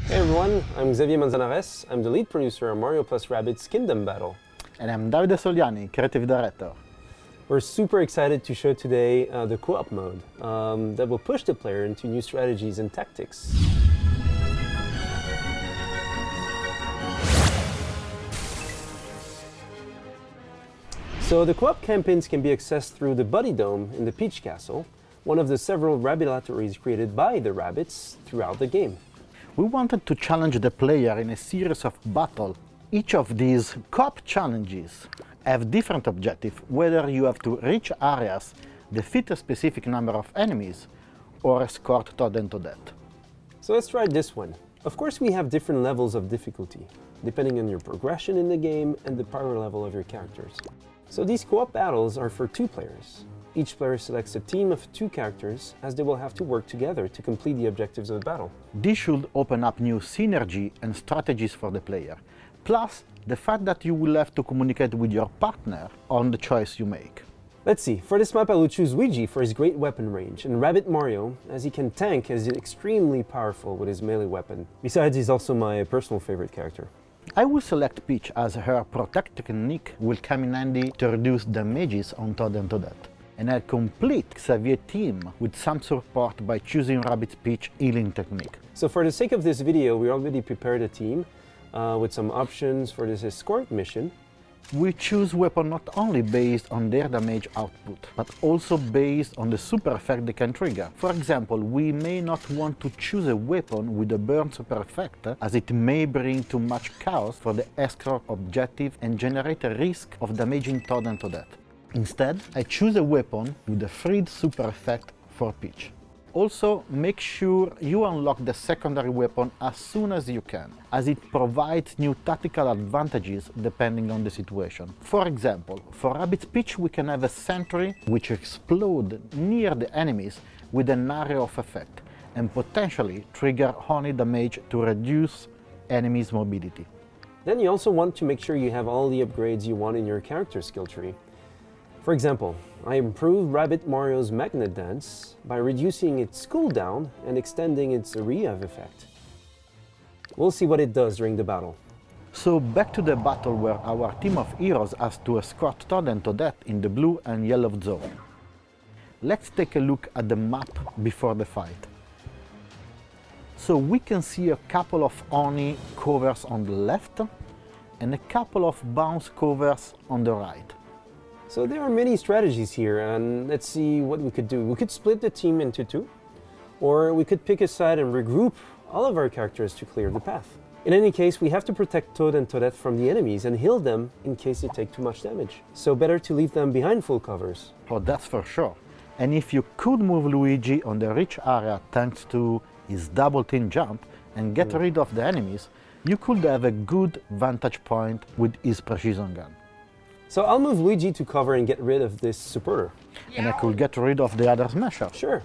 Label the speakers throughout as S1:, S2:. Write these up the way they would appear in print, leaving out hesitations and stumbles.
S1: Hey everyone, I'm Xavier Manzanares. I'm the lead producer on Marion+Rabbids Kingdom Battle.
S2: And I'm Davide Soliani, creative director.
S1: We're super excited to show today the co-op mode that will push the player into new strategies and tactics. So the co-op campaigns can be accessed through the Buddy Dome in the Peach Castle, one of the several Rabbids created by the Rabbids throughout the game.
S2: We wanted to challenge the player in a series of battles. Each of these co-op challenges have different objectives, whether you have to reach areas, defeat a specific number of enemies, or escort Toad and Toadette.
S1: So let's try this one. Of course, we have different levels of difficulty, depending on your progression in the game and the power level of your characters. So these co-op battles are for 2 players. Each player selects a team of 2 characters, as they will have to work together to complete the objectives of the battle.
S2: This should open up new synergy and strategies for the player, plus the fact that you will have to communicate with your partner on the choice you make.
S1: Let's see, for this map I will choose Luigi for his great weapon range, and Rabbid Mario, as he can tank, as he's extremely powerful with his melee weapon. Besides, he's also my personal favorite character.
S2: I will select Peach, as her protect technique will come in handy to reduce damages on Toad and Toadette. And I'll complete Xavier's team with some support by choosing Rabbids Peach healing technique.
S1: So for the sake of this video, we already prepared a team with some options for this escort mission.
S2: We choose weapons not only based on their damage output, but also based on the super effect they can trigger. For example, we may not want to choose a weapon with a burn super effect, as it may bring too much chaos for the escort objective and generate a risk of damaging Toad and Toadette. Instead, I choose a weapon with a freed super effect for Peach. Also, make sure you unlock the secondary weapon as soon as you can, as it provides new tactical advantages depending on the situation. For example, for Rabbids Peach we can have a sentry which explodes near the enemies with an area of effect, and potentially trigger honey damage to reduce enemies' mobility.
S1: Then you also want to make sure you have all the upgrades you want in your character skill tree. For example, I improved Rabbid Mario's Magnet Dance by reducing its cooldown and extending its area of effect. We'll see what it does during the battle.
S2: So back to the battle where our team of heroes has to escort Toad and Toadette in the blue and yellow zone. Let's take a look at the map before the fight. So we can see a couple of Oni covers on the left and a couple of bounce covers on the right.
S1: So there are many strategies here, and let's see what we could do. We could split the team into 2, or we could pick a side and regroup all of our characters to clear the path. In any case, we have to protect Toad and Toadette from the enemies and heal them in case they take too much damage. So better to leave them behind full covers.
S2: Oh, that's for sure. And if you could move Luigi on the rich area thanks to his double team jump and get rid of the enemies, you could have a good vantage point with his precision gun.
S1: So I'll move Luigi to cover and get rid of this supporter.
S2: And I could get rid of the other smasher.
S1: Sure.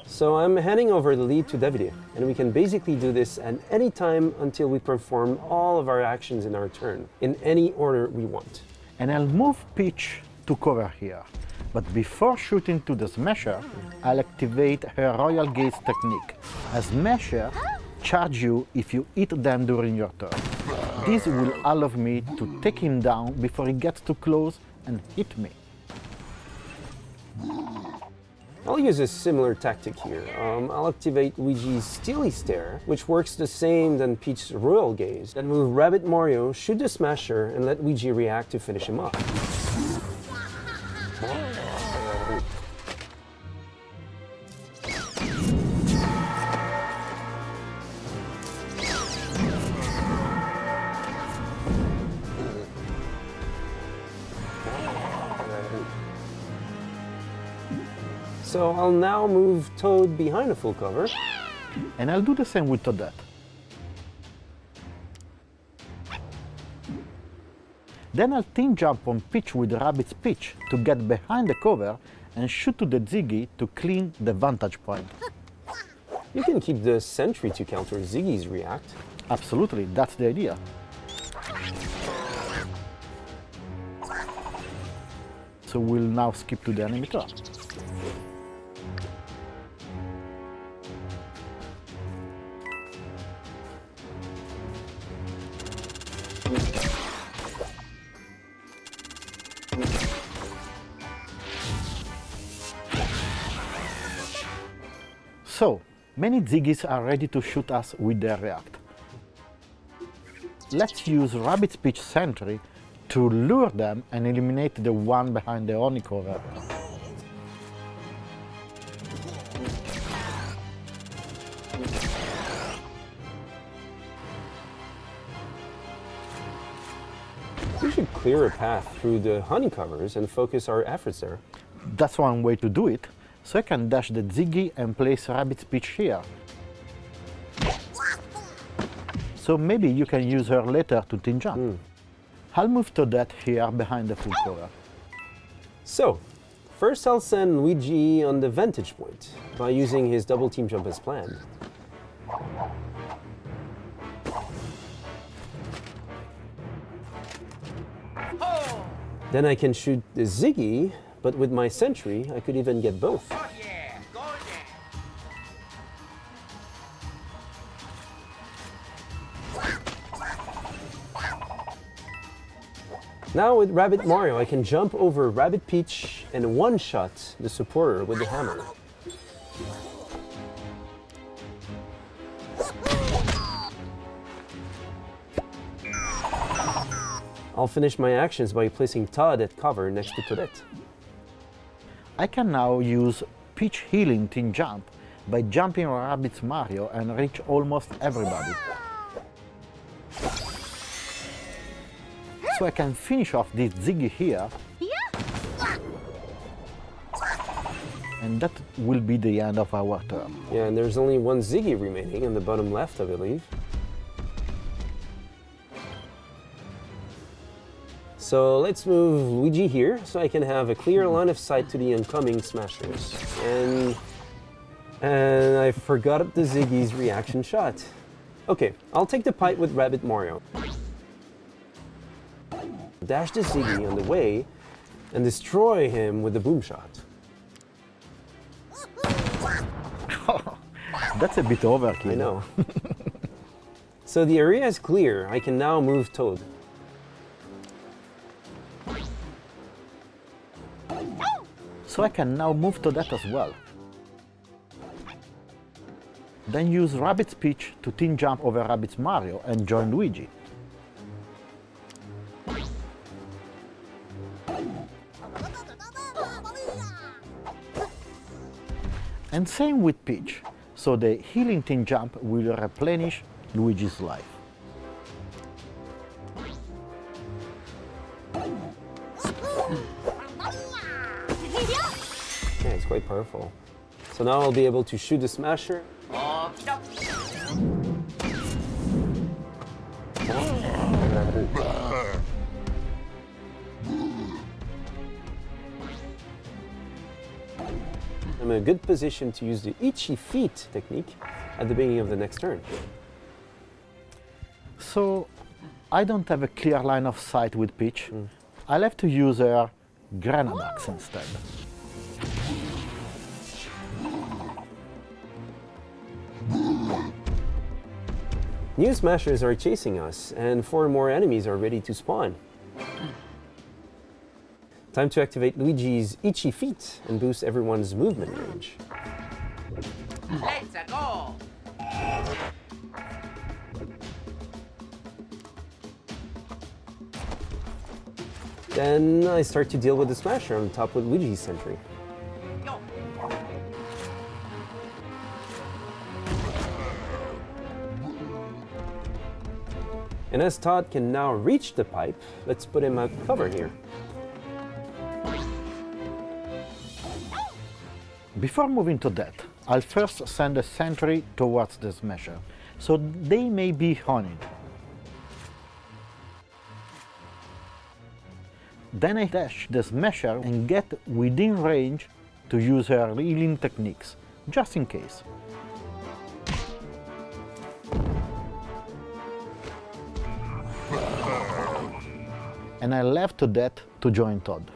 S1: So I'm handing over the lead to Davide, and we can basically do this at any time until we perform all of our actions in our turn, in any order we want.
S2: And I'll move Peach to cover here. But before shooting to the smasher, I'll activate her Royal Gaze technique. A smasher charge you if you hit them during your turn. This will allow me to take him down before he gets too close and hit me.
S1: I'll use a similar tactic here. I'll activate Luigi's Steely Stare, which works the same than Peach's Royal Gaze. Then move Rabbid Mario, shoot the smasher, and let Luigi react to finish him off. So I'll now move Toad behind a full cover.
S2: And I'll do the same with Toadette. Then I'll team jump on Peach with Rabbids Peach to get behind the cover and shoot to the Ziggy to clean the vantage point.
S1: You can keep the sentry to counter Ziggy's react.
S2: Absolutely, that's the idea. So we'll now skip to the enemy trap. So, many Ziggies are ready to shoot us with their react. Let's use Rabbids Peach Sentry to lure them and eliminate the one behind the Oni cover.
S1: We should clear a path through the honey covers and focus our efforts there.
S2: That's one way to do it, so I can dash the Ziggy and place Rabbids Peach here. So maybe you can use her later to team jump. I'll move to that here behind the full cover.
S1: So, first I'll send Luigi on the vantage point by using his double team jump as planned. Then I can shoot the Ziggy, but with my sentry I could even get both. Now with Rabbid Mario, I can jump over Rabbid Peach and one-shot the supporter with the hammer. I'll finish my actions by placing Todd at cover next to Toadette.
S2: I can now use Peach Healing Team Jump by jumping Rabbids Mario and reach almost everybody. So I can finish off this Ziggy here, and that will be the end of our turn.
S1: Yeah, and there's only one Ziggy remaining on the bottom left, I believe. So let's move Luigi here so I can have a clear line of sight to the incoming smashers. And I forgot the Ziggy's reaction shot. Okay, I'll take the pipe with Rabbid Mario. Dash the Ziggy on the way and destroy him with the boom shot.
S2: That's a bit overkill.
S1: I know. So the area is clear. I can now move Toad.
S2: So I can now move to that as well. Then use Rabbids Peach to team jump over Rabbids Mario and join Luigi. And same with Peach, so the healing team jump will replenish Luigi's life.
S1: Yeah, it's quite powerful. So now I'll be able to shoot the smasher. I'm in a good position to use the itchy feet technique at the beginning of the next turn.
S2: So I don't have a clear line of sight with Peach. I'll have to use her Grenade Axe instead.
S1: New smashers are chasing us, and 4 more enemies are ready to spawn. Time to activate Luigi's itchy feet and boost everyone's movement range.
S3: Let's go!
S1: Then I start to deal with the smasher on top with Luigi's sentry.
S3: Yo.
S1: And as Todd can now reach the pipe, let's put him out cover here.
S2: Before moving to that, I'll first send a sentry towards the smasher, so they may be honeyed. Then I dash the smasher and get within range to use her healing techniques, just in case. And I left to that to join Todd.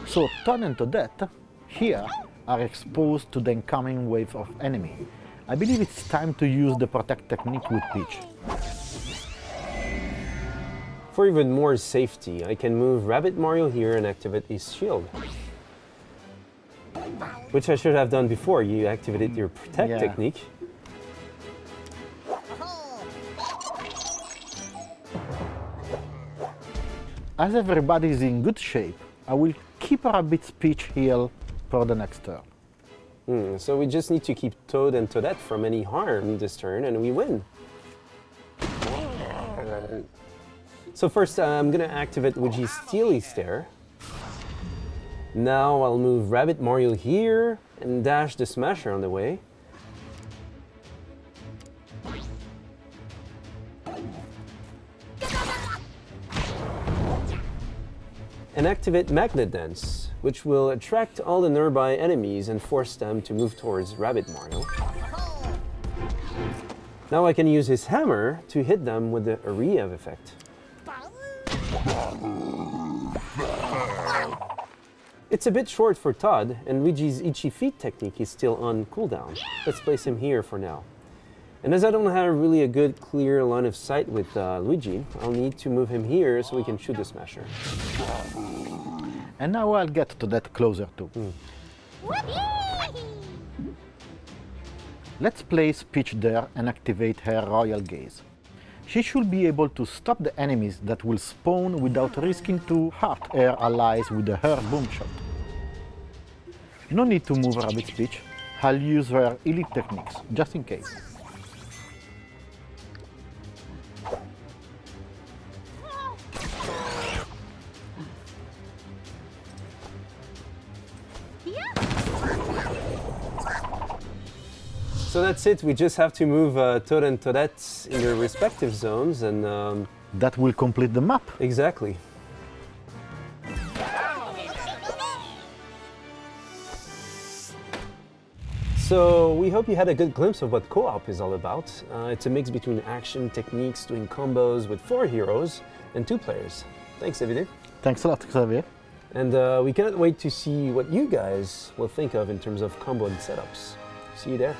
S2: So Todd and Toadette here are exposed to the incoming wave of enemy. I believe it's time to use the protect technique with Peach.
S1: For even more safety, I can move Rabbid Mario here and activate his shield. Which I should have done before. You activated your protect technique.
S2: As everybody is in good shape, I will keep Rabbids Peach heal for the next turn.
S1: So we just need to keep Toad and Toadette from any harm this turn, and we win. So first, I'm gonna activate Luigi's Steely Stare. Now I'll move Rabbit Mario here and dash the Smasher on the way. And activate Magnet Dance, which will attract all the nearby enemies and force them to move towards Rabbit Mario. Now I can use his hammer to hit them with the Area effect. It's a bit short for Todd, and Luigi's Itchy Feet technique is still on cooldown. Let's place him here for now. And as I don't have really a good clear line of sight with Luigi, I'll need to move him here so we can shoot the Smasher.
S2: And now I'll get to that closer too. Let's place Peach there and activate her Royal Gaze. She should be able to stop the enemies that will spawn without risking to hurt her allies with her boom shot. No need to move Rabbids Peach. I'll use her elite techniques, just in case.
S1: So that's it, we just have to move Toad and Toadette in their respective zones and...
S2: that will complete the map.
S1: Exactly. So we hope you had a good glimpse of what co-op is all about. It's a mix between action techniques, doing combos with 4 heroes and 2 players. Thanks, Davide.
S2: Thanks a lot, Xavier.
S1: And we cannot wait to see what you guys will think of in terms of combo and setups. See you there.